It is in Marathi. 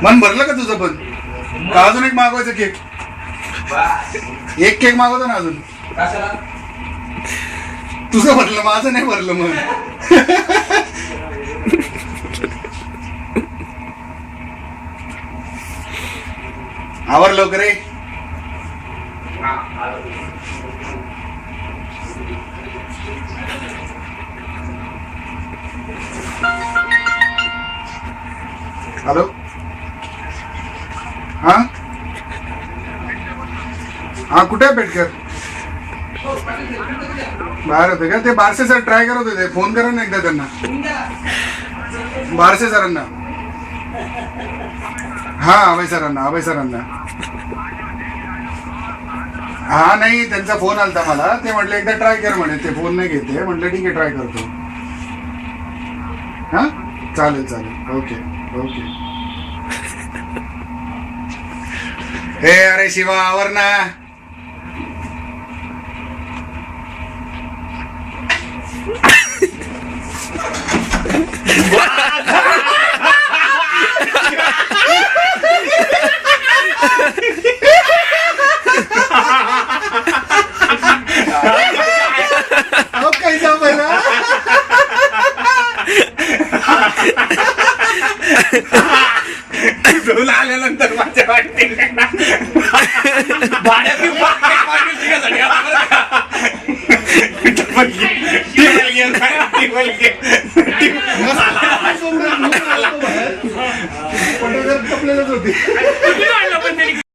मन भरलं का तुझं पण? का अजून एक मागवायचं केक? एक केक मागवतो ना अजून. तुझं भरलं, माझं नाही भरलं मन. आवर लवकर रे. हॅलो. हा हा, कुठे आहे पेटकर? बाहेर होते का? ते बारसे सर ट्राय करत होते, फोन करा ना एकदा त्यांना, बारसे सरांना. हा, अभय सरांना. हा नाही, त्यांचा फोन आलता मला, ते म्हटले एकदा ट्राय कर म्हणे, ते फोन नाही घेते म्हटलं. ठीक आहे, ट्राय करतो. हा, चालेल. ओके. हे अरे शिवा, आवर ना. कैसा बना? घेऊन आल्यानंतर माझ्या वाटते भाड्याची कपलेलंच होती.